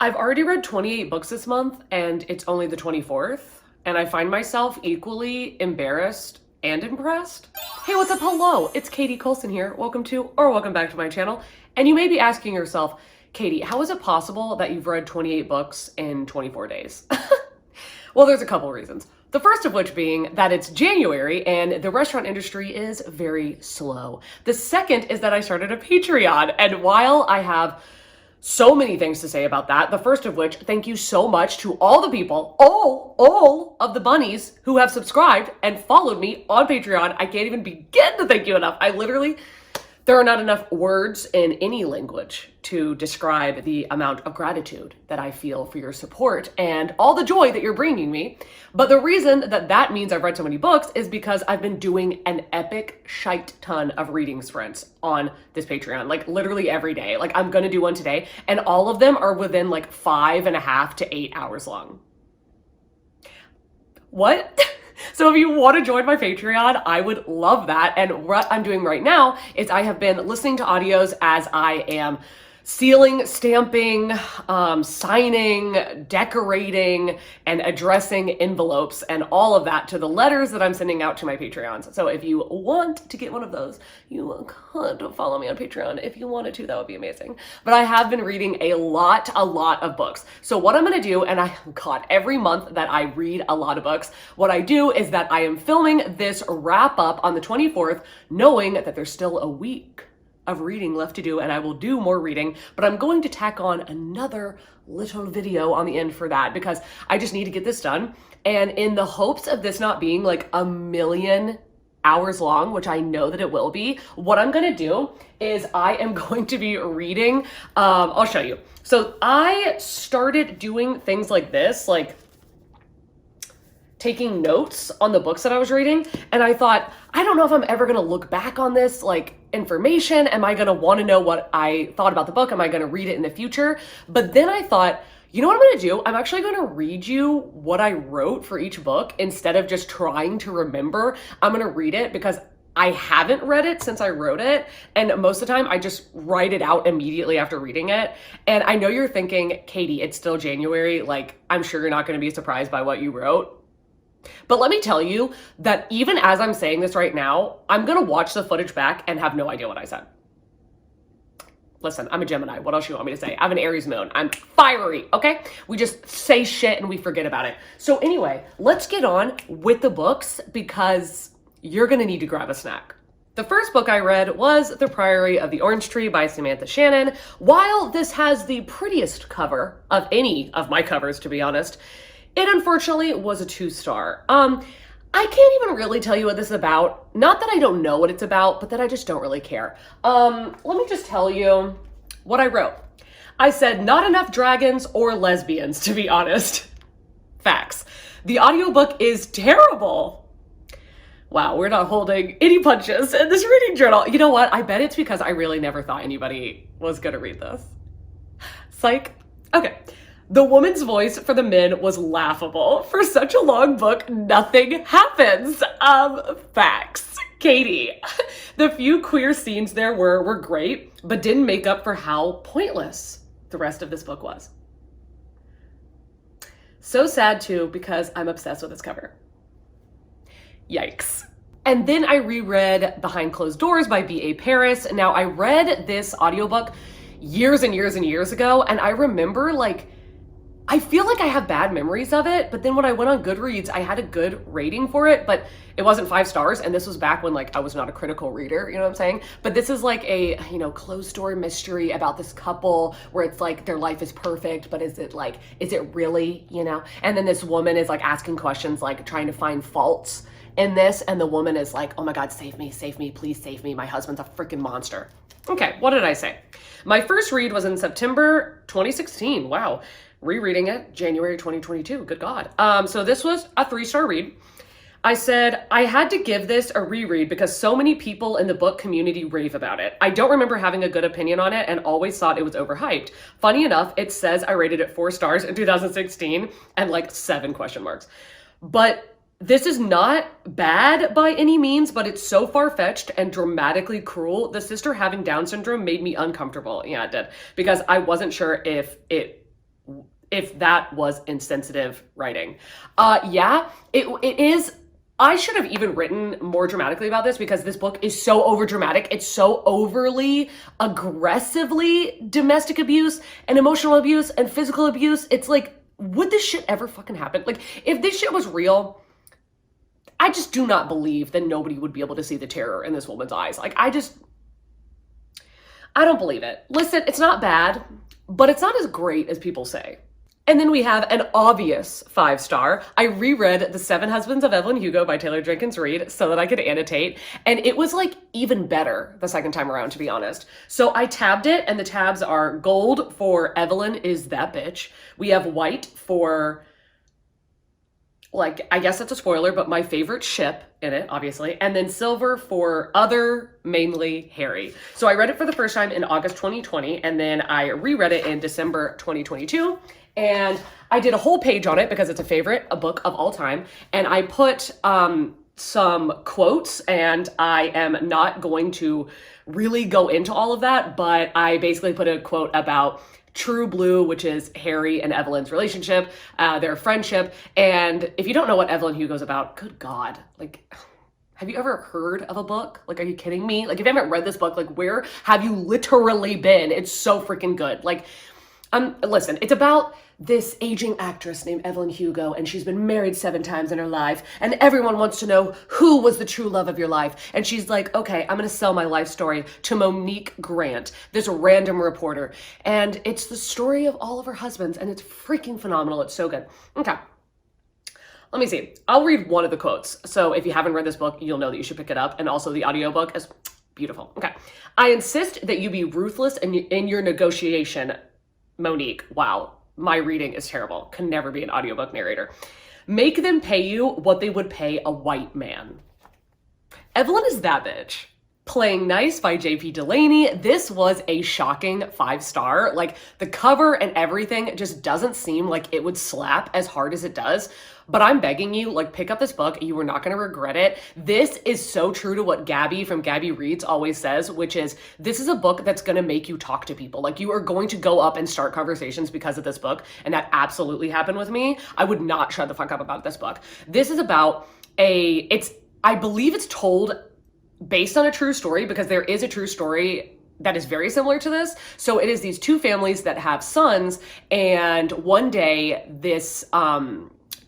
I've already read 28 books this month, and it's only the 24th, and I find myself equally embarrassed and impressed. Hey, what's up? Hello, it's Katie Colson here. Welcome to, or welcome back to my channel. And you may be asking yourself, Katie, how is it possible that you've read 28 books in 24 days? Well, there's a couple reasons. The first of which being that it's January and the restaurant industry is very slow. The second is that I started a Patreon, and while I have so many things to say about that, the first of which, thank you so much to all the people, all of the bunnies who have subscribed and followed me on Patreon. I can't even begin to thank you enough. There are not enough words in any language to describe the amount of gratitude that I feel for your support and all the joy that you're bringing me. But the reason that means I've read so many books is because I've been doing an epic shite ton of reading sprints on this Patreon, like literally every day. Like I'm gonna do one today, and all of them are within like 5.5 to 8 hours long. What? So if you want to join my Patreon, I would love that. And what I'm doing right now is I have been listening to audios as I am sealing, stamping, signing, decorating, and addressing envelopes and all of that to the letters that I'm sending out to my Patreons. So if you want to get one of those, you could follow me on Patreon. If you wanted to, that would be amazing. But I have been reading a lot of books. So what I'm gonna do, and every month that I read a lot of books, what I do is that I am filming this wrap up on the 24th, knowing that there's still a week of reading left to do, and I will do more reading, but I'm going to tack on another little video on the end for that because I just need to get this done. And in the hopes of this not being like 1,000,000 hours long, which I know that it will be, what I'm gonna do is I am going to be reading, I'll show you. So I started doing things like this, like taking notes on the books that I was reading. And I thought, I don't know if I'm ever gonna look back on this like information. Am I gonna wanna know what I thought about the book? Am I gonna read it in the future? But then I thought, you know what I'm gonna do? I'm actually gonna read you what I wrote for each book instead of just trying to remember. I'm gonna read it because I haven't read it since I wrote it. And most of the time I just write it out immediately after reading it. And I know you're thinking, Katie, it's still January. Like, I'm sure you're not gonna be surprised by what you wrote. But let me tell you that even as I'm saying this right now, I'm gonna watch the footage back and have no idea what I said. Listen, I'm a Gemini. What else do you want me to say? I have an Aries moon. I'm fiery, okay? We just say shit and we forget about it. So anyway, let's get on with the books because you're gonna need to grab a snack. The first book I read was The Priory of the Orange Tree by Samantha Shannon. While this has the prettiest cover of any of my covers, to be honest, it unfortunately was a 2-star. I can't even really tell you what this is about. Not that I don't know what it's about, but that I just don't really care. Let me just tell you what I wrote. I said, not enough dragons or lesbians, to be honest. Facts. The audiobook is terrible. Wow, we're not holding any punches in this reading journal. You know what? I bet it's because I really never thought anybody was gonna read this. Psych. Okay. The woman's voice for the men was laughable. For such a long book, nothing happens. Facts. Katie. The few queer scenes there were great, but didn't make up for how pointless the rest of this book was. So sad too, because I'm obsessed with this cover. Yikes. And then I reread Behind Closed Doors by B.A. Paris. Now I read this audiobook years and years and years ago, and I remember I feel like I have bad memories of it, but then when I went on Goodreads, I had a good rating for it, but it wasn't 5 stars. And this was back when I was not a critical reader, you know what I'm saying? But this is like a, closed door mystery about this couple where it's like their life is perfect, but is it really, And then this woman is asking questions, trying to find faults in this. And the woman is like, oh my God, save me, please save me. My husband's a freaking monster. Okay, what did I say? My first read was in September 2016. Wow. Rereading it, January 2022, good God. So this was a 3-star read. I said, I had to give this a reread because so many people in the book community rave about it. I don't remember having a good opinion on it and always thought it was overhyped. Funny enough, it says I rated it 4 stars in 2016 and 7 question marks. But this is not bad by any means, but it's so far-fetched and dramatically cruel. The sister having Down syndrome made me uncomfortable. Yeah, it did. Because I wasn't sure if it if that was insensitive writing. Yeah, it is. I should have even written more dramatically about this because this book is so over dramatic. It's so overly aggressively domestic abuse and emotional abuse and physical abuse. It's like, would this shit ever fucking happen? Like, if this shit was real, I just do not believe that nobody would be able to see the terror in this woman's eyes. Like, I don't believe it. Listen, it's not bad, but it's not as great as people say. And then we have an obvious 5-star. I reread The 7 Husbands of Evelyn Hugo by Taylor Jenkins Reid so that I could annotate. And it was like even better the second time around, to be honest. So I tabbed it, and the tabs are gold for Evelyn is that bitch. We have white for, like, I guess that's a spoiler, but my favorite ship in it, obviously. And then silver for other, mainly Harry. So I read it for the first time in August 2020, and then I reread it in December 2022. And I did a whole page on it because it's a book of all time. And I put some quotes, and I am not going to really go into all of that, but I basically put a quote about True Blue, which is Harry and Evelyn's relationship, their friendship. And if you don't know what Evelyn Hugo's about, good God, like, have you ever heard of a book? Like, are you kidding me? Like, if you haven't read this book, like, where have you literally been? It's so freaking good. Like, listen, it's about this aging actress named Evelyn Hugo, and she's been married 7 times in her life, and everyone wants to know who was the true love of your life. And she's like, okay, I'm gonna sell my life story to Monique Grant, this random reporter. And it's the story of all of her husbands, and it's freaking phenomenal. It's so good. Okay. Let me see. I'll read one of the quotes. So if you haven't read this book, you'll know that you should pick it up. And also the audiobook is beautiful. Okay. I insist that you be ruthless in your negotiation, Monique. Wow. My reading is terrible. Can never be an audiobook narrator. Make them pay you what they would pay a white man. Evelyn is that bitch. Playing Nice by J.P. Delaney. This was a shocking 5-star. Like, the cover and everything just doesn't seem like it would slap as hard as it does. But I'm begging you, like, pick up this book. You are not going to regret it. This is so true to what Gabby from Gabby Reads always says, which is, this is a book that's going to make you talk to people. Like, you are going to go up and start conversations because of this book. And that absolutely happened with me. I would not shut the fuck up about this book. This is about I believe it's told based on a true story, because there is a true story that is very similar to this. So it is these 2 families that have sons, and one day this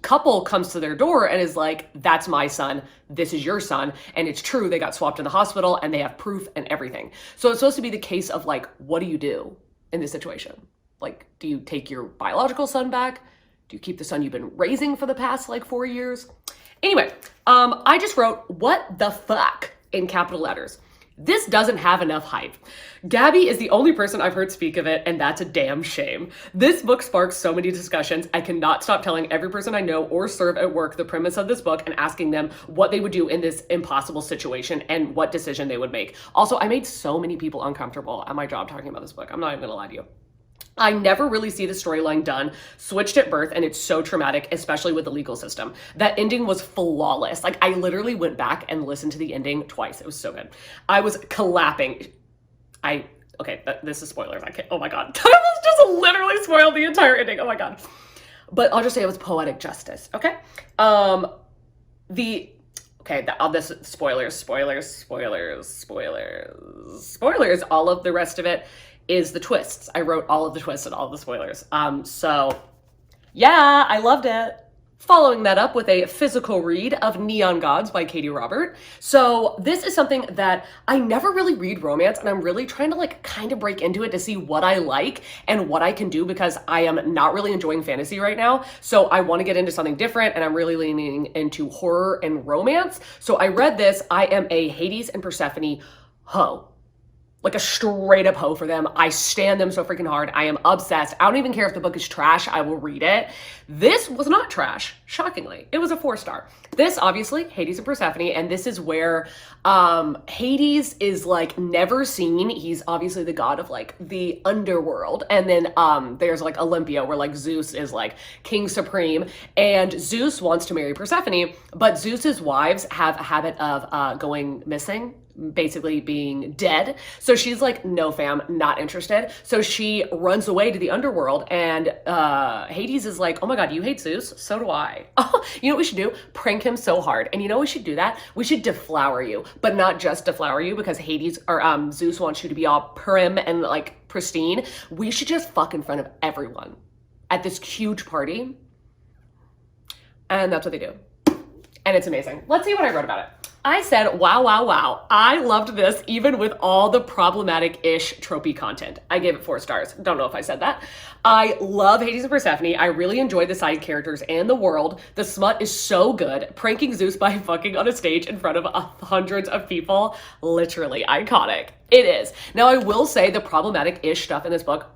couple comes to their door and is like, that's my son, this is your son. And it's true, they got swapped in the hospital, and they have proof and everything. So it's supposed to be the case of, like, what do you do in this situation? Like, do you take your biological son back? Do you keep the son you've been raising for the past, like, 4 years? Anyway, I just wrote, what the fuck, in capital letters. This doesn't have enough hype. Gabby is the only person I've heard speak of it, and that's a damn shame. This book sparks so many discussions. I cannot stop telling every person I know or serve at work the premise of this book and asking them what they would do in this impossible situation and what decision they would make. Also, I made so many people uncomfortable at my job talking about this book. I'm not even gonna lie to you. I never really see the storyline done, switched at birth, and it's so traumatic, especially with the legal system. That ending was flawless. Like, I literally went back and listened to the ending twice. It was so good. I was clapping. This is spoilers. I can't, oh my God. I almost just literally spoiled the entire ending. Oh my God. But I'll just say it was poetic justice, okay? This spoilers. All of the rest of it is the twists. I wrote all of the twists and all of the spoilers. So yeah, I loved it. Following that up with a physical read of Neon Gods by Katie Robert. So this is something that I never really read romance, and I'm really trying to, like, kind of break into it to see what I like and what I can do, because I am not really enjoying fantasy right now. So I want to get into something different, and I'm really leaning into horror and romance. So I read this. I am a Hades and Persephone hoe. Like, a straight up hoe for them. I stan them so freaking hard. I am obsessed. I don't even care if the book is trash. I will read it. This was not trash, shockingly. It was a 4-star. This, obviously, Hades and Persephone, and this is where Hades is, like, never seen. He's obviously the god of, like, the underworld. And then there's, like, Olympia, where, like, Zeus is, like, king supreme. And Zeus wants to marry Persephone, but Zeus's wives have a habit of going missing basically being dead. So she's like, no fam, not interested. So she runs away to the underworld, and Hades is like, oh my god, you hate Zeus? So do I. You know what we should do? Prank him so hard. And you know we should do that? We should deflower you, but not just deflower you because Hades or Zeus wants you to be all prim and like pristine. We should just fuck in front of everyone at this huge party. And that's what they do. And it's amazing. Let's see what I wrote about it. I said, wow, wow, wow. I loved this even with all the problematic-ish tropey content. I gave it 4 stars. Don't know if I said that. I love Hades and Persephone. I really enjoyed the side characters and the world. The smut is so good. Pranking Zeus by fucking on a stage in front of hundreds of people. Literally iconic. It is. Now, I will say the problematic-ish stuff in this book,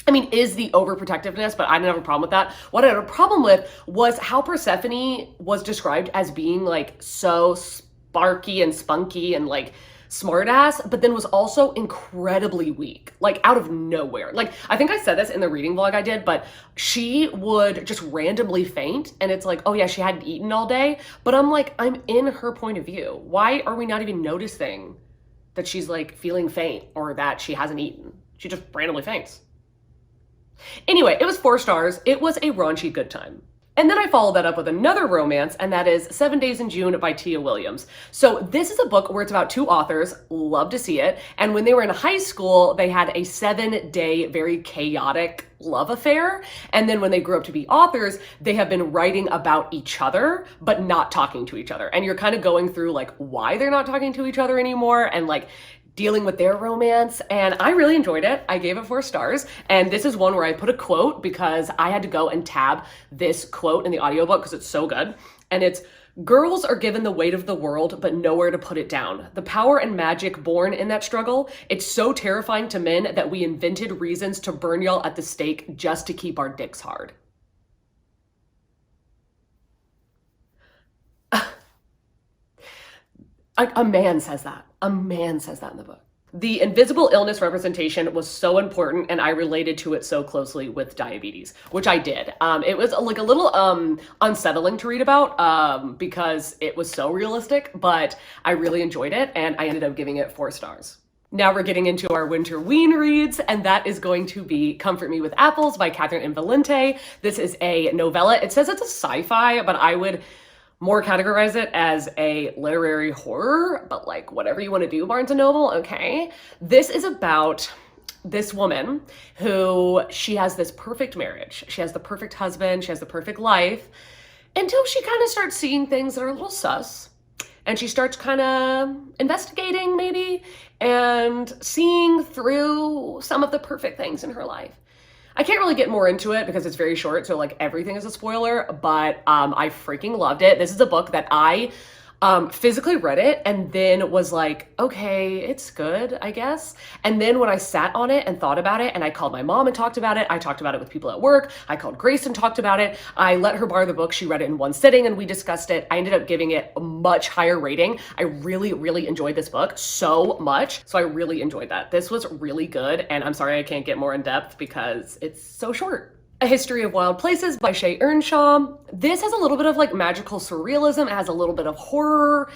I mean, is the overprotectiveness, but I didn't have a problem with that. What I had a problem with was how Persephone was described as being like so sparky and spunky and like smartass, but then was also incredibly weak, like out of nowhere. Like, I think I said this in the reading vlog I did, but she would just randomly faint. And it's like, oh yeah, she hadn't eaten all day. But I'm like, I'm in her point of view. Why are we not even noticing that she's like feeling faint or that she hasn't eaten? She just randomly faints. Anyway, it was 4 stars. It was a raunchy good time. And then I followed that up with another romance, and that is 7 Days in June by Tia Williams. So this is a book where it's about 2 authors, love to see it, and when they were in high school, they had a 7-day, very chaotic love affair, and then when they grew up to be authors, they have been writing about each other, but not talking to each other. And you're kind of going through like why they're not talking to each other anymore, and like dealing with their romance, and I really enjoyed it. I gave it 4 stars, and this is one where I put a quote because I had to go and tab this quote in the audiobook because it's so good, and it's, girls are given the weight of the world, but nowhere to put it down. The power and magic born in that struggle, it's so terrifying to men that we invented reasons to burn y'all at the stake just to keep our dicks hard. A man says that. A man says that in the book. The invisible illness representation was so important, and I related to it so closely with diabetes, which I did. It was like a little unsettling to read about because it was so realistic, but I really enjoyed it, and I ended up giving it 4 stars. Now we're getting into our winter ween reads, and that is going to be Comfort Me with Apples by Catherine Invalente. This is a novella. It says it's a sci-fi, but I would more categorize it as a literary horror, but like whatever you want to do, Barnes & Noble, okay? This is about this woman who, she has this perfect marriage. She has the perfect husband, she has the perfect life, until she kind of starts seeing things that are a little sus. And she starts kind of investigating maybe, and seeing through some of the perfect things in her life. I can't really get more into it because it's very short, so like everything is a spoiler, but I freaking loved it. This is a book that I physically read it and then was like, okay, it's good, I guess. And then when I sat on it and thought about it, and I called my mom and talked about it, I talked about it with people at work, I called Grace and talked about it, I let her borrow the book, she read it in one sitting and we discussed it. I ended up giving it a much higher rating. I really, really enjoyed this book so much. So I really enjoyed that. This was really good, and I'm sorry I can't get more in depth because it's so short. A History of Wild Places by Shay Earnshaw. This has a little bit of like magical surrealism. It has a little bit of horror.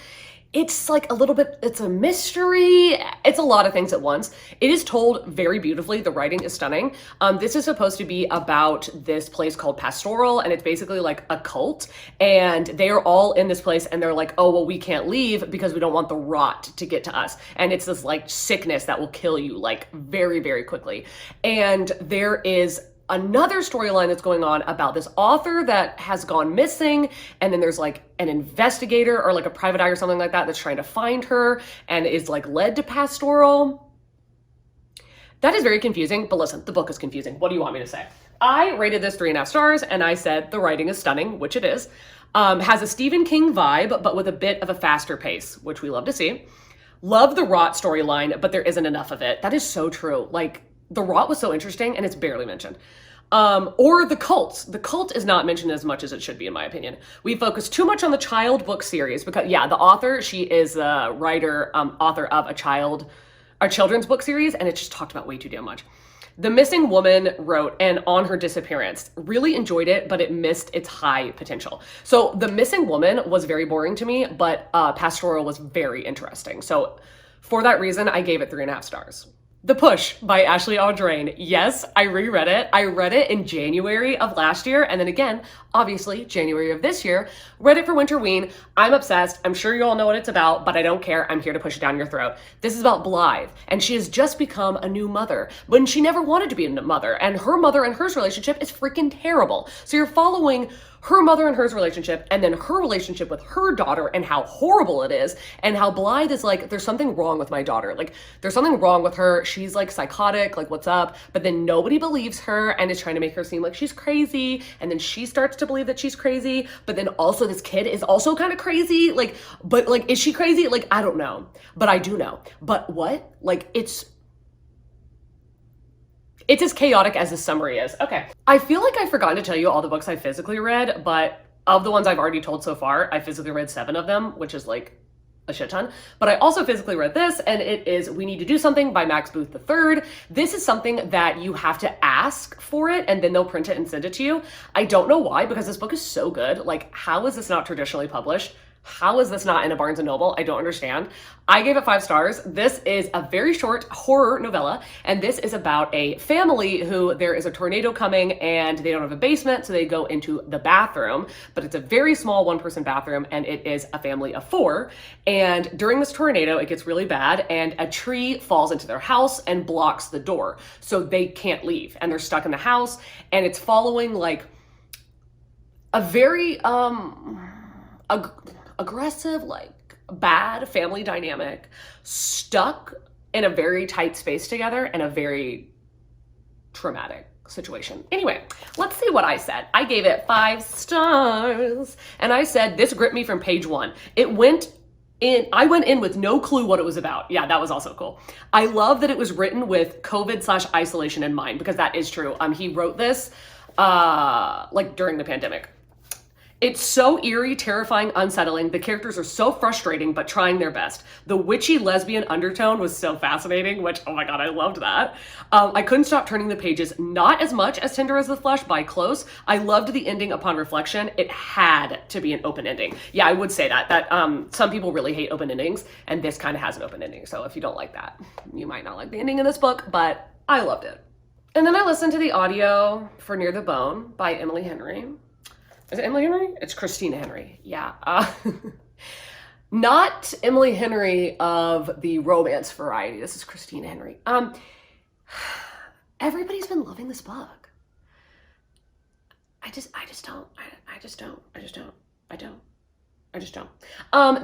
It's like a little bit, it's a mystery. It's a lot of things at once. It is told very beautifully. The writing is stunning. This is supposed to be about this place called Pastoral, and it's basically like a cult, and they are all in this place, and they're like, oh, well, we can't leave because we don't want the rot to get to us. And it's this like sickness that will kill you like very, very quickly. And there is another storyline that's going on about this author that has gone missing, and then there's like an investigator or like a private eye or something like that that's trying to find her and is like led to Pastoral. That is very confusing, but listen, the book is confusing. What do you want me to say? I rated this 3.5 stars, and I said the writing is stunning, which it is. Has a Stephen King vibe, but with a bit of a faster pace, which we love to see. Love the rot storyline, but there isn't enough of it. That is so true. Like, the rot was so interesting, and it's barely mentioned. Or the cult. The cult is not mentioned as much as it should be, in my opinion. We focus too much on the child book series because, yeah, the author, she is a writer, author of a children's book series, and it's just talked about way too damn much. The Missing Woman wrote, and On Her Disappearance. Really enjoyed it, but it missed its high potential. So The Missing Woman was very boring to me, but Pastoral was very interesting. So for that reason, I gave it 3.5 stars. The Push by Ashley Audrain. Yes, I reread it. I read it in January of last year, and then again, obviously, January of this year. Read it for Winterween. I'm obsessed. I'm sure you all know what it's about, but I don't care. I'm here to push it down your throat. This is about Blythe, and she has just become a new mother when she never wanted to be a mother, and her mother and hers relationship is freaking terrible. So you're following her mother and hers relationship, and then her relationship with her daughter and how horrible it is, and how Blythe is like, there's something wrong with my daughter. Like, there's something wrong with her. She's like psychotic, like what's up? But then nobody believes her and is trying to make her seem like she's crazy. And then she starts to believe that she's crazy. But then also this kid is also kind of crazy. Like, but like, is she crazy? Like, I don't know, but I do know. But what? Like, it's as chaotic as the summary is. Okay. I feel like I've forgotten to tell you all the books I physically read, but of the ones I've already told so far, I physically read 7 of them, which is like a shit ton. But I also physically read this, and it is We Need to Do Something by Max Booth III. This is something that you have to ask for it, and then they'll print it and send it to you. I don't know why, because this book is so good. Like, how is this not traditionally published? How is this not in a Barnes & Noble? I don't understand. I gave it 5 stars. This is a very short horror novella, and this is about a family who there is a tornado coming and they don't have a basement, so they go into the bathroom, but it's a very small 1-person bathroom, and it is a family of 4. And during this tornado, it gets really bad, and a tree falls into their house and blocks the door, so they can't leave, and they're stuck in the house, and it's following like a very, aggressive, like bad family dynamic, stuck in a very tight space together in a very traumatic situation. Anyway, let's see what I said. I gave it 5 stars, and I said this gripped me from page 1. I went in with no clue what it was about. Yeah, that was also cool. I love that it was written with COVID/isolation in mind, because that is true. He wrote this like during the pandemic. It's so eerie, terrifying, unsettling. The characters are so frustrating, but trying their best. The witchy lesbian undertone was so fascinating, which, oh my God, I loved that. I couldn't stop turning the pages, not as much as Tender as the Flesh by Close. I loved the ending upon reflection. It had to be an open ending. Yeah, I would say that some people really hate open endings, and this kind of has an open ending. So if you don't like that, you might not like the ending of this book, but I loved it. And then I listened to the audio for Near the Bone by Emily Henry. Is it Emily Henry? It's Christina Henry. Yeah. Not Emily Henry of the romance variety. This is Christina Henry. Everybody's been loving this book. I just don't.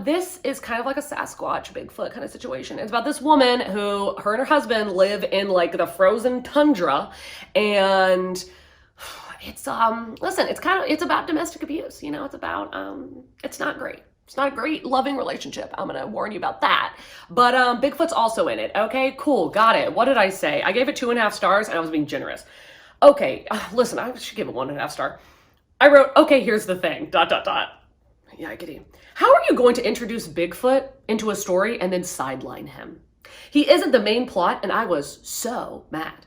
This is kind of like a Sasquatch, Bigfoot kind of situation. It's about this woman who, her and her husband live in like the frozen tundra, and it's listen, it's about domestic abuse, you know. It's about it's not great. It's not a great loving relationship. I'm gonna warn you about that. But Bigfoot's also in it. Okay, cool, got it. What did I say? I gave it 2.5 stars, and I was being generous. Okay, listen, I should give it 1.5 star. I wrote, okay, here's the thing, ... Yeah, I get it. How are you going to introduce Bigfoot into a story and then sideline him? He isn't the main plot, and I was so mad.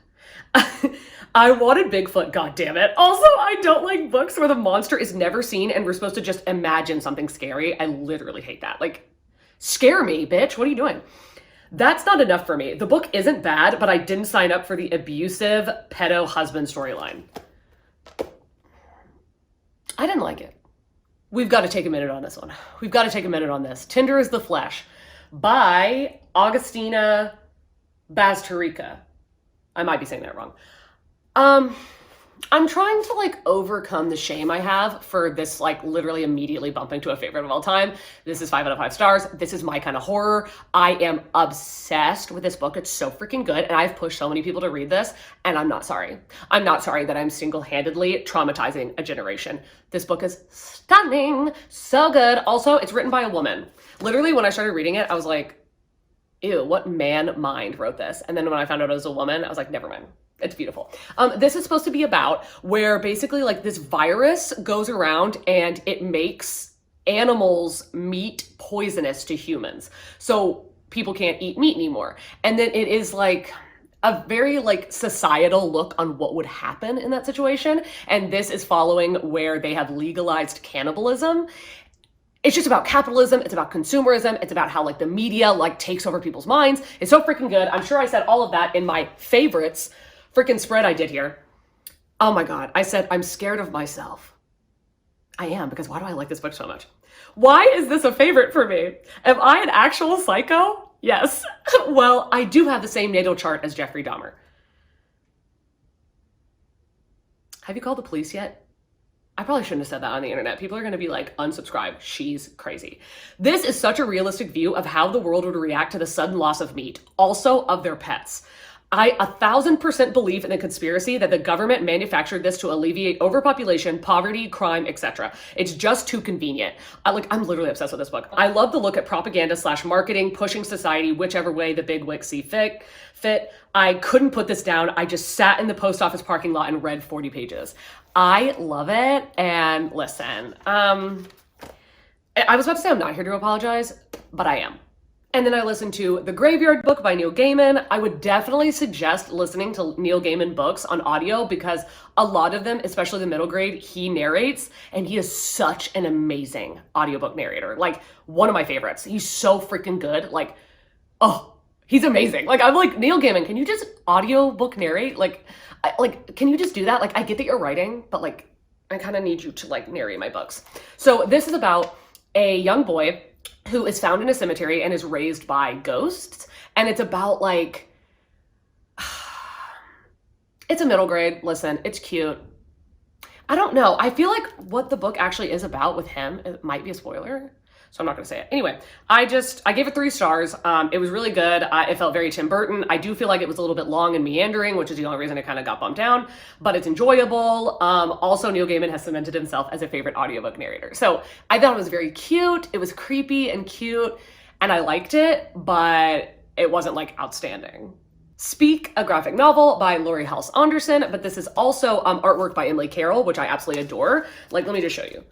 I wanted Bigfoot, goddammit. Also, I don't like books where the monster is never seen and we're supposed to just imagine something scary. I literally hate that. Like, scare me, bitch. What are you doing? That's not enough for me. The book isn't bad, but I didn't sign up for the abusive pedo husband storyline. I didn't like it. We've got to take a minute on this one. We've got to take a minute on this. Tender as the Flesh by Augustina Bazterrica. I might be saying that wrong. I'm trying to like overcome the shame I have for this like literally immediately bumping to a favorite of all time. This is 5 out of 5 stars. This is my kind of horror. I am obsessed with this book. It's so freaking good. And I've pushed so many people to read this, and I'm not sorry. I'm not sorry that I'm single-handedly traumatizing a generation. This book is stunning. So good. Also, it's written by a woman. Literally, when I started reading it, I was like, ew, what man mind wrote this? And then when I found out it was a woman, I was like, never mind. It's beautiful. This is supposed to be about where basically like this virus goes around and it makes animals meat poisonous to humans. So people can't eat meat anymore. And then it is like a very like societal look on what would happen in that situation. And this is following where they have legalized cannibalism. It's just about capitalism. It's about consumerism. It's about how like the media like takes over people's minds. It's so freaking good. I'm sure I said all of that in my favorites freaking spread I did here. Oh my God. I said, I'm scared of myself. I am, because why do I like this book so much? Why is this a favorite for me? Am I an actual psycho? Yes. Well, I do have the same natal chart as Jeffrey Dahmer. Have you called the police yet? I probably shouldn't have said that on the internet. People are going to be like, unsubscribe. She's crazy. This is such a realistic view of how the world would react to the sudden loss of meat, also of their pets. I 1000% believe in the conspiracy that the government manufactured this to alleviate overpopulation, poverty, crime, etc. It's just too convenient. I'm literally obsessed with this book. I love the look at propaganda / marketing, pushing society whichever way the big wigs see fit. I couldn't put this down. I just sat in the post office parking lot and read 40 pages. I love it. And listen, I was about to say I'm not here to apologize, but I am. And then I listened to The Graveyard Book by Neil Gaiman. I would definitely suggest listening to Neil Gaiman books on audio because a lot of them, especially the middle grade, he narrates, and he is such an amazing audiobook narrator. Like, one of my favorites. He's so freaking good. Like, oh, he's amazing. Like, I'm like, Neil Gaiman, can you just audiobook narrate? Like, can you just do that? Like, I get that you're writing, but like, I kind of need you to like narrate my books. So this is about a young boy who is found in a cemetery and is raised by ghosts. And it's about like, it's a middle grade. Listen, it's cute. I don't know. I feel like what the book actually is about with him, it might be a spoiler, so I'm not gonna say it. Anyway, I gave it 3 stars. It was really good. It felt very Tim Burton. I do feel like it was a little bit long and meandering, which is the only reason it kind of got bumped down, but it's enjoyable. Also, Neil Gaiman has cemented himself as a favorite audiobook narrator. So I thought it was very cute. It was creepy and cute, and I liked it, but it wasn't like outstanding. Speak, a graphic novel by Laurie Halse Anderson, but this is also artwork by Emily Carroll, which I absolutely adore. Like, let me just show you.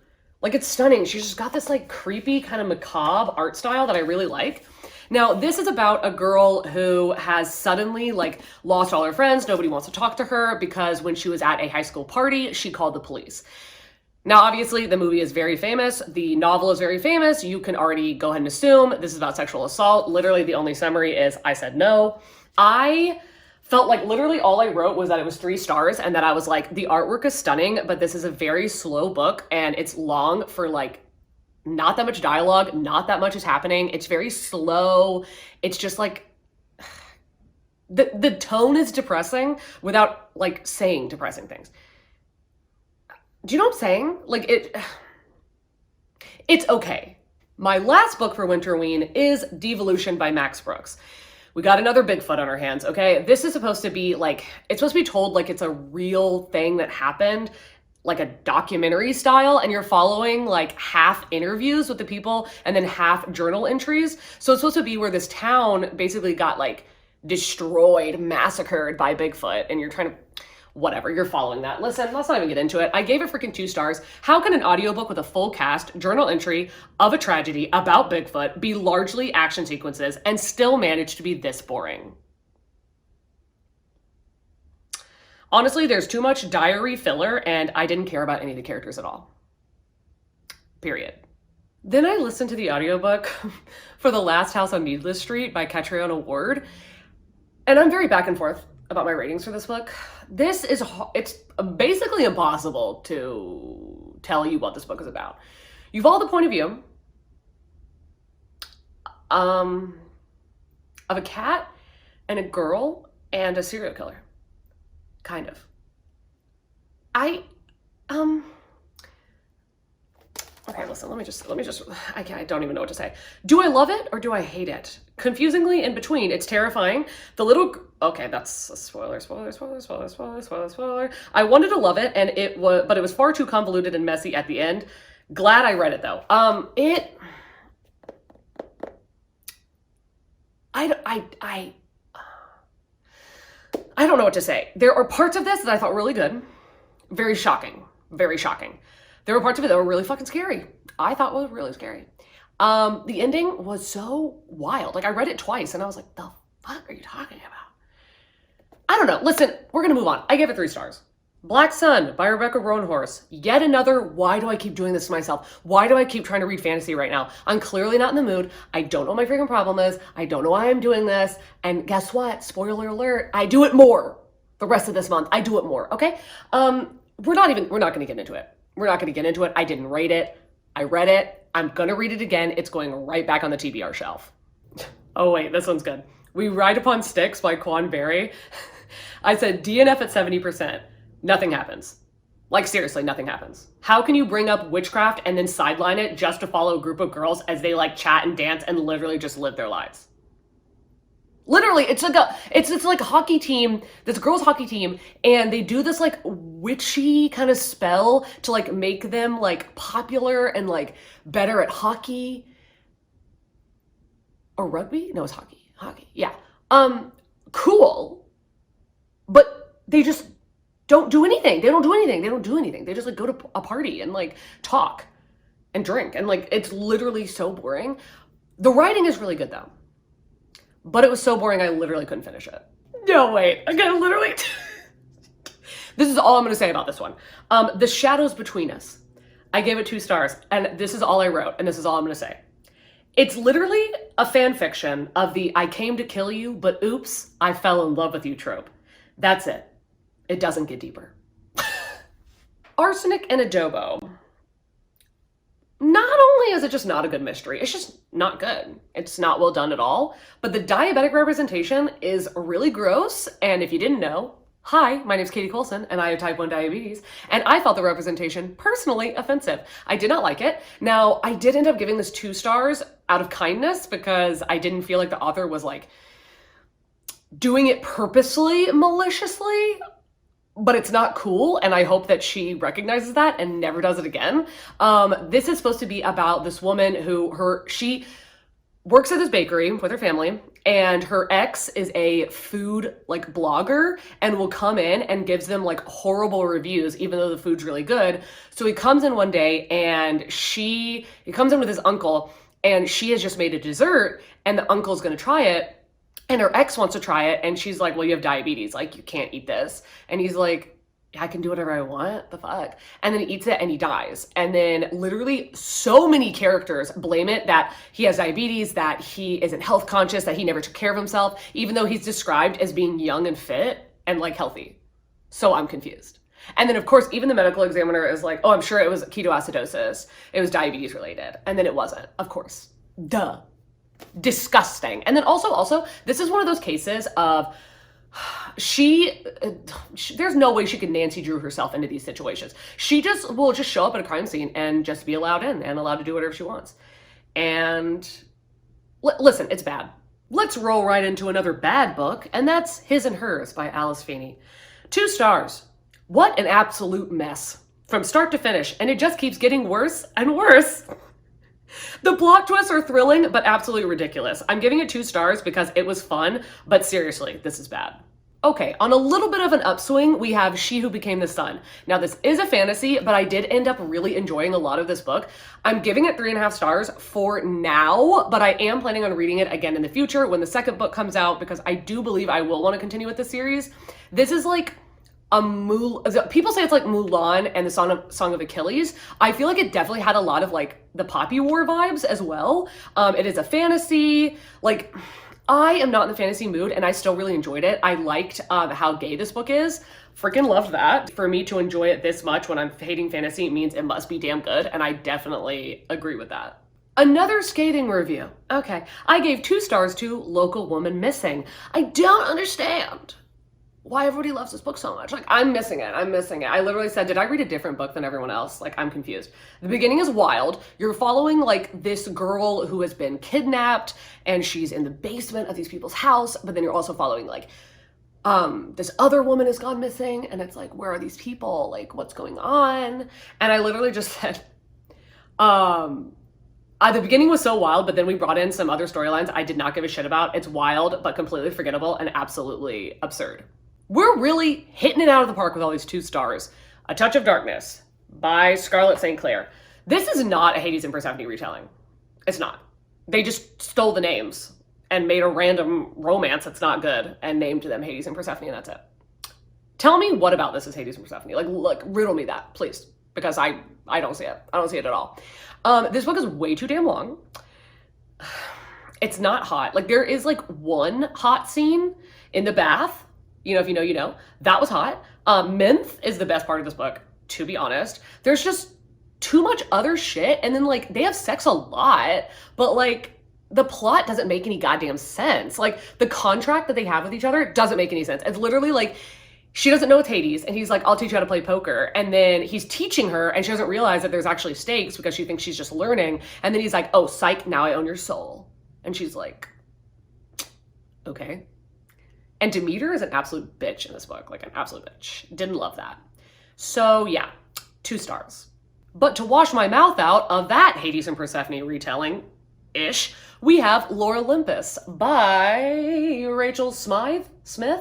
Like, it's stunning. She's just got this like creepy kind of macabre art style that I really like. Now, this is about a girl who has suddenly like lost all her friends. Nobody wants to talk to her because when she was at a high school party, she called the police. Now, obviously, the movie is very famous. The novel is very famous. You can already go ahead and assume this is about sexual assault. Literally, the only summary is I said no. I felt like literally all I wrote was that it was 3 stars and that I was like, the artwork is stunning, but this is a very slow book and it's long for like not that much dialogue, not that much is happening. It's very slow. It's just like, the tone is depressing without like saying depressing things. Do you know what I'm saying? Like it's okay. My last book for Winterween is Devolution by Max Brooks. We got another Bigfoot on our hands, okay? This is supposed to be like, it's supposed to be told like it's a real thing that happened, like a documentary style, and you're following like half interviews with the people and then half journal entries. So it's supposed to be where this town basically got like destroyed, massacred by Bigfoot, and you're trying to, whatever, you're following that. Listen, let's not even get into it. I gave it freaking 2 stars. How can an audiobook with a full cast, journal entry of a tragedy about Bigfoot be largely action sequences and still manage to be this boring? Honestly, there's too much diary filler and I didn't care about any of the characters at all. Period. Then I listened to the audiobook for The Last House on Needless Street by Catriona Ward, and I'm very back and forth about my ratings for this book. It's basically impossible to tell you what this book is about. You follow the point of view of a cat and a girl and a serial killer. Kind of. Okay, listen, let me just, I don't even know what to say. Do I love it or do I hate it? Confusingly in between. It's terrifying. Okay, that's a spoiler. I wanted to love it, and but it was far too convoluted and messy at the end. Glad I read it though. I don't know what to say. There are parts of this that I thought were really good. Very shocking. Very shocking. There were parts of it that were really fucking scary. I thought was really scary. The ending was so wild. Like, I read it twice and I was like, the fuck are you talking about? I don't know. Listen, we're going to move on. I gave it 3 stars. Black Sun by Rebecca Roanhorse. Yet another, why do I keep doing this to myself? Why do I keep trying to read fantasy right now? I'm clearly not in the mood. I don't know what my freaking problem is. I don't know why I'm doing this. And guess what? Spoiler alert, I do it more the rest of this month. I do it more, okay? We're not going to get into it. We're not going to get into it. I didn't rate it. I read it. I'm going to read it again. It's going right back on the TBR shelf. Oh wait, this one's good. We Ride Upon Sticks by Quan Berry. I said DNF at 70%. Nothing happens. Like seriously, nothing happens. How can you bring up witchcraft and then sideline it just to follow a group of girls as they like chat and dance and literally just live their lives? Literally, it's like a hockey team, this girls' hockey team, and they do this like witchy kind of spell to like make them like popular and like better at hockey. Or rugby? No, it's hockey. Hockey. Yeah. Cool. But they just don't do anything. They don't do anything. They don't do anything. They just like go to a party and like talk and drink. And like, it's literally so boring. The writing is really good though. But it was so boring, I literally couldn't finish it. No, wait. Again, literally. This is all I'm going to say about this one. The Shadows Between Us. I gave it 2 stars. And this is all I wrote. And this is all I'm going to say. It's literally a fan fiction of the I came to kill you, but oops, I fell in love with you trope. That's it. It doesn't get deeper. Arsenic and Adobo. Not only is it just not a good mystery, it's just not good. It's not well done at all, but the diabetic representation is really gross. And if you didn't know, hi, my name's Katie Colson and I have type 1 diabetes. And I felt the representation personally offensive. I did not like it. Now, I did end up giving this 2 stars out of kindness because I didn't feel like the author was like doing it purposely, maliciously. But it's not cool, and I hope that she recognizes that and never does it again. This is supposed to be about this woman who she works at this bakery with her family, and her ex is a food like blogger and will come in and gives them like horrible reviews even though the food's really good. So he comes in one day and he comes in with his uncle, and she has just made a dessert and the uncle's gonna try it. And her ex wants to try it, and she's like, well, you have diabetes, like, you can't eat this. And he's like, I can do whatever I want, the fuck? And then he eats it, and he dies. And then literally so many characters blame it that he has diabetes, that he isn't health conscious, that he never took care of himself, even though he's described as being young and fit and, like, healthy. So I'm confused. And then, of course, even the medical examiner is like, oh, I'm sure it was ketoacidosis. It was diabetes related. And then it wasn't, of course. Duh. Disgusting. And then also, this is one of those cases of there's no way she could Nancy Drew herself into these situations. She just will just show up at a crime scene and just be allowed in and allowed to do whatever she wants. And listen, it's bad. Let's roll right into another bad book, and that's His and Hers by Alice Feeney. 2 stars. What an absolute mess from start to finish, and it just keeps getting worse and worse. The plot twists are thrilling, but absolutely ridiculous. I'm giving it 2 stars because it was fun, but seriously, this is bad. Okay, on a little bit of an upswing, we have She Who Became the Sun. Now, this is a fantasy, but I did end up really enjoying a lot of this book. I'm giving it 3.5 stars for now, but I am planning on reading it again in the future when the second book comes out, because I do believe I will want to continue with the series. This is like people say it's like Mulan and the Song of Achilles. I feel like it definitely had a lot of like the Poppy War vibes as well. It is a fantasy. Like, I am not in the fantasy mood, and I still really enjoyed it. I liked how gay this book is. Freaking loved that. For me to enjoy it this much when I'm hating fantasy means it must be damn good, and I definitely agree with that. Another scathing review. Okay, I gave 2 stars to Local Woman Missing. I don't understand why everybody loves this book so much. Like, I'm missing it. I literally said, did I read a different book than everyone else? Like, I'm confused. The beginning is wild. You're following like this girl who has been kidnapped, and she's in the basement of these people's house, but then you're also following like this other woman has gone missing, and it's like, where are these people? Like, what's going on? And I literally just said, the beginning was so wild, but then we brought in some other storylines I did not give a shit about. It's wild, but completely forgettable and absolutely absurd. We're really hitting it out of the park with all these 2 stars. A Touch of Darkness by Scarlett St. Clair. This is not a Hades and Persephone retelling. It's not. They just stole the names and made a random romance that's not good and named them Hades and Persephone, and that's it. Tell me what about this is Hades and Persephone. Like, look, riddle me that, please, because I don't see it. I don't see it at all. This book is way too damn long. It's not hot. Like, there is like one hot scene in the bath. You know, if you know, you know. That was hot. Minth is the best part of this book, to be honest. There's just too much other shit. And then like, they have sex a lot, but like, the plot doesn't make any goddamn sense. Like, the contract that they have with each other doesn't make any sense. It's literally like, she doesn't know it's Hades, and he's like, I'll teach you how to play poker. And then he's teaching her, and she doesn't realize that there's actually stakes because she thinks she's just learning. And then he's like, oh, psych, now I own your soul. And she's like, okay. And Demeter is an absolute bitch in this book, like an absolute bitch. Didn't love that. So yeah, 2 stars. But to wash my mouth out of that Hades and Persephone retelling-ish, we have Lore Olympus by Rachel Smythe? Smith?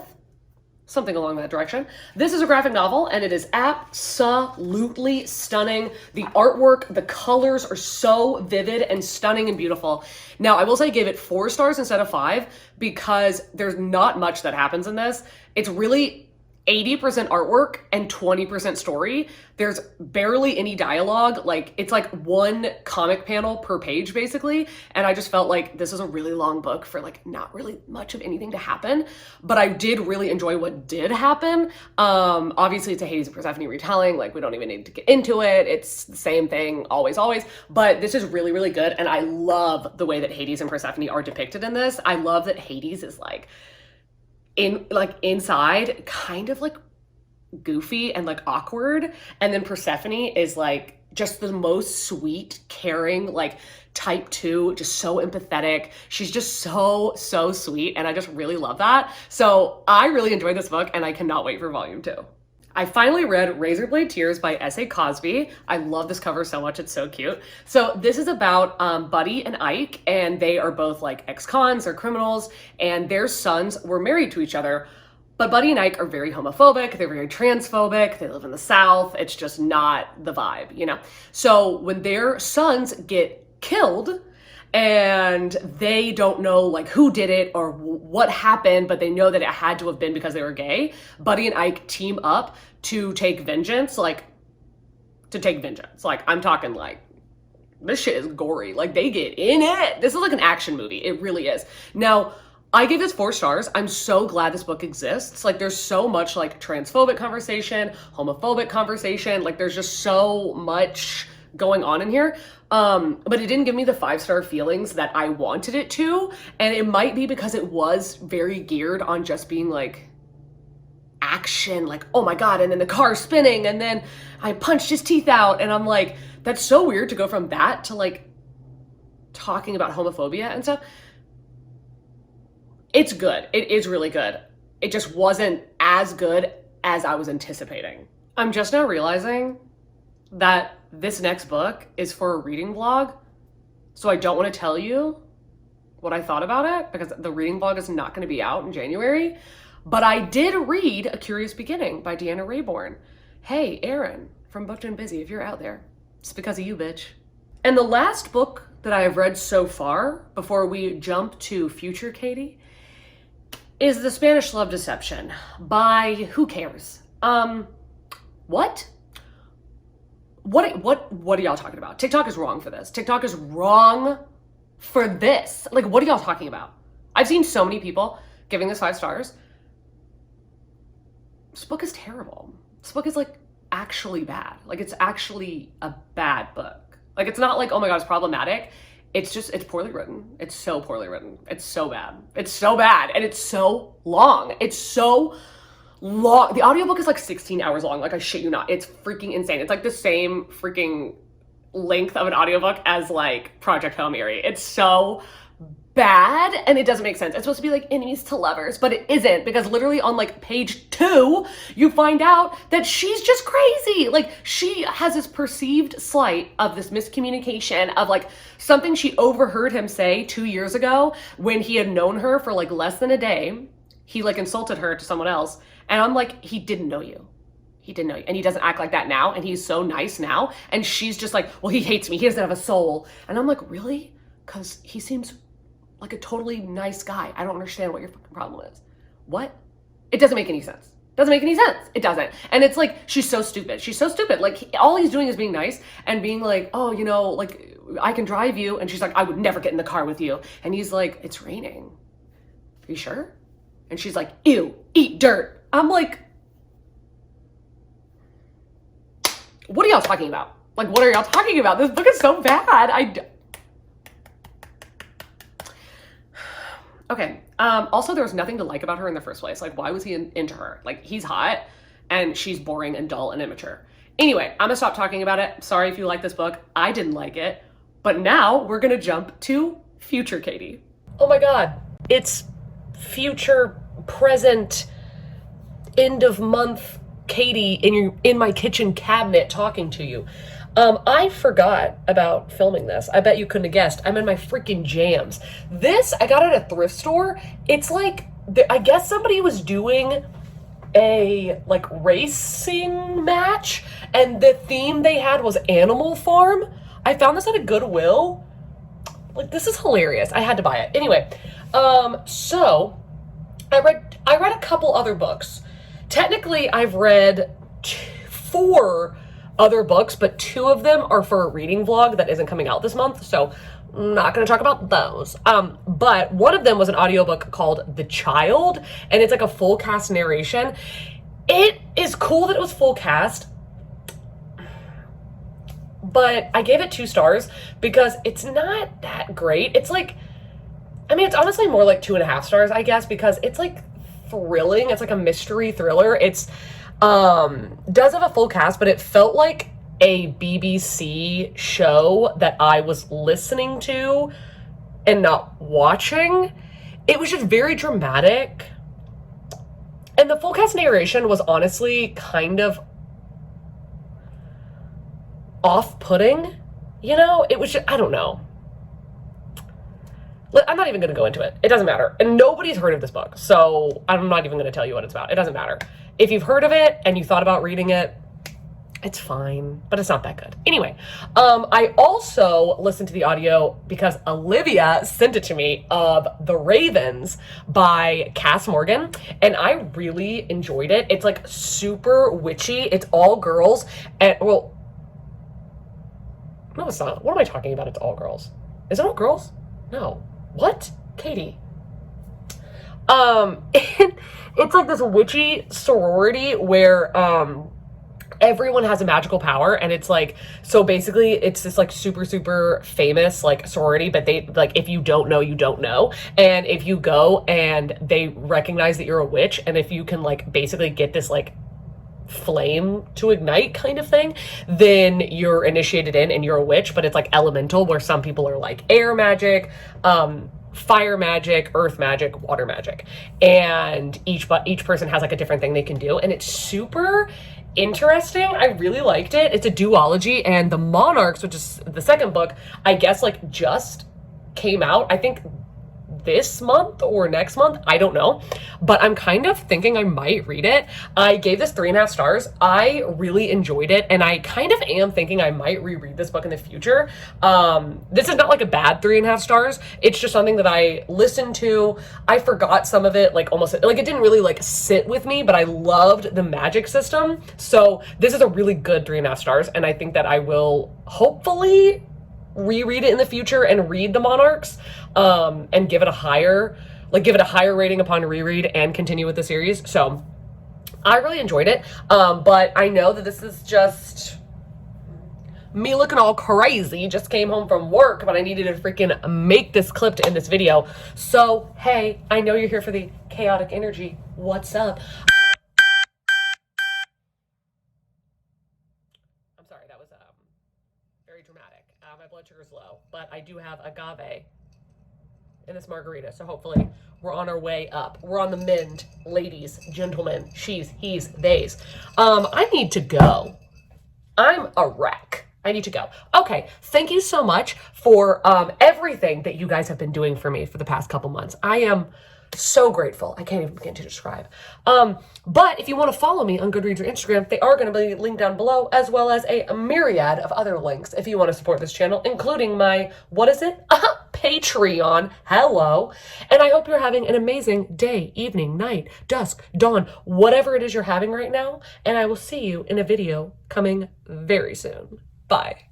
Something along that direction. This is a graphic novel, and it is absolutely stunning. The artwork, the colors are so vivid and stunning and beautiful. Now, I will say I gave it 4 stars instead of 5 because there's not much that happens in this. It's really 80% artwork and 20% story. There's barely any dialogue. Like, it's like 1 comic panel per page, basically. And I just felt like this is a really long book for like not really much of anything to happen. But I did really enjoy what did happen. Obviously, it's a Hades and Persephone retelling. Like, we don't even need to get into it. It's the same thing, always, always. But this is really, really good. And I love the way that Hades and Persephone are depicted in this. I love that Hades is like, inside kind of like goofy and like awkward, and then Persephone is like just the most sweet, caring, like type 2, just so empathetic. She's just so sweet, and I just really love that. So I really enjoyed this book, and I cannot wait for volume 2. I finally read Razorblade Tears by S.A. Cosby. I love this cover so much. It's so cute. So this is about Buddy and Ike, and they are both like ex-cons or criminals, and their sons were married to each other. But Buddy and Ike are very homophobic. They're very transphobic. They live in the South. It's just not the vibe, you know? So when their sons get killed, and they don't know like who did it or what happened, but they know that it had to have been because they were gay, Buddy and Ike team up to take vengeance, like I'm talking like, this shit is gory. Like, they get in it. This is like an action movie. It really is. Now, I gave this 4 stars. I'm so glad this book exists. Like, there's so much like transphobic conversation, homophobic conversation. Like, there's just so much going on in here. But it didn't give me the 5-star feelings that I wanted it to. And it might be because it was very geared on just being like action, like, oh my God, and then the car's spinning, and then I punched his teeth out. And I'm like, that's so weird to go from that to like talking about homophobia and stuff. It's good. It is really good. It just wasn't as good as I was anticipating. I'm just now realizing that this next book is for a reading vlog, so I don't want to tell you what I thought about it because the reading vlog is not going to be out in January. But I did read A Curious Beginning by Deanna Raybourn. Hey, Erin from Booked and Busy, if you're out there, it's because of you, bitch. And the last book that I have read so far, before we jump to future Katie, is The Spanish Love Deception by who cares? What? What are y'all talking about? TikTok is wrong for this. TikTok is wrong for this. Like, what are y'all talking about? I've seen so many people giving this 5 stars. This book is terrible. This book is like actually bad. Like, it's actually a bad book. Like, it's not like, oh my God, it's problematic. It's just, it's poorly written. It's so poorly written. It's so bad. It's so bad. And it's so long. It's so long. The audiobook is like 16 hours long. Like, I shit you not. It's freaking insane. It's like the same freaking length of an audiobook as like Project Hail Mary. It's so bad and it doesn't make sense. It's supposed to be like enemies to lovers, but it isn't, because literally on like page 2, you find out that she's just crazy. Like, she has this perceived slight of this miscommunication of like something she overheard him say 2 years ago when he had known her for like less than a day. He like insulted her to someone else. And I'm like, he didn't know you. He didn't know you. And he doesn't act like that now. And he's so nice now. And she's just like, well, he hates me. He doesn't have a soul. And I'm like, really? Because he seems like a totally nice guy. I don't understand what your fucking problem is. What? It doesn't make any sense. Doesn't make any sense. It doesn't. And it's like, she's so stupid. She's so stupid. Like, all he's doing is being nice and being like, oh, you know, like, I can drive you. And she's like, I would never get in the car with you. And he's like, it's raining. Are you sure? And she's like, ew, eat dirt. I'm like, what are y'all talking about? Like, what are y'all talking about? This book is so bad. Okay. Also, there was nothing to like about her in the first place. Like, why was he into her? Like, he's hot and she's boring and dull and immature. Anyway, I'm gonna stop talking about it. Sorry if you like this book. I didn't like it. But now we're gonna jump to future Katie. Oh my God. It's future, present, end of month Katie in my kitchen cabinet talking to you. I forgot about filming this. I bet you couldn't have guessed. I'm in my freaking jams. This, I got at a thrift store. It's like, I guess somebody was doing a like racing match and the theme they had was Animal Farm. I found this at a Goodwill. Like, this is hilarious. I had to buy it. Anyway, so I read a couple other books. Technically, I've read 4 other books, but 2 of them are for a reading vlog that isn't coming out this month, so I'm not going to talk about those. But one of them was an audiobook called The Child, and it's like a full cast narration. It is cool that it was full cast, but I gave it 2 stars because it's not that great. It's like, I mean, it's honestly more like 2.5 stars, I guess, because it's like thrilling. It's like a mystery thriller. It's does have a full cast, but it felt like a BBC show that I was listening to and not watching. It was just very dramatic. And the full cast narration was honestly kind of off-putting, you know? It was just, I don't know. I'm not even going to go into it. It doesn't matter. And nobody's heard of this book, so I'm not even going to tell you what it's about. It doesn't matter. If you've heard of it and you thought about reading it, it's fine, but it's not that good. Anyway, I also listened to the audio because Olivia sent it to me of The Ravens by Cass Morgan, and I really enjoyed it. It's like super witchy. It's all girls, and well, no, it's not. What am I talking about? It's all girls. Is it all girls? No. What? Katie. It's like this witchy sorority where everyone has a magical power, and it's like, so basically it's this like super super famous like sorority, but they like, if you don't know, you don't know, and if you go and they recognize that you're a witch, and if you can like basically get this like flame to ignite kind of thing, then you're initiated in and you're a witch. But it's like elemental, where some people are like air magic, fire magic, earth magic, water magic, and each person has like a different thing they can do, and it's super interesting. I really liked it. It's a duology, and The Monarchs, which is the second book, I guess like just came out, I think this month or next month, I don't know, but I'm kind of thinking I might read it. I gave this 3.5 stars. I really enjoyed it, and I kind of am thinking I might reread this book in the future. This is not like a bad 3.5 stars. It's just something that I listened to. I forgot some of it, like almost, like it didn't really like sit with me, but I loved the magic system. So this is a really good 3.5 stars, and I think that I will hopefully reread it in the future and read The Monarchs, and give it a higher rating upon reread and continue with the series. So I really enjoyed it. But I know that this is just me looking all crazy. Just came home from work, but I needed to freaking make this clip to end this video. So, hey, I know you're here for the chaotic energy. What's up? I'm sorry, that was very dramatic. My blood sugar's low, but I do have agave in this margarita, so hopefully we're on our way up. We're on the mend, ladies, gentlemen, she's, he's, theys. I need to go. I'm a wreck. I need to go. Okay, thank you so much for everything that you guys have been doing for me for the past couple months. I am So grateful. I can't even begin to describe. But if you want to follow me on Goodreads or Instagram, they are going to be linked down below, as well as a myriad of other links if you want to support this channel, including my, what is it? Patreon. Hello. And I hope you're having an amazing day, evening, night, dusk, dawn, whatever it is you're having right now. And I will see you in a video coming very soon. Bye.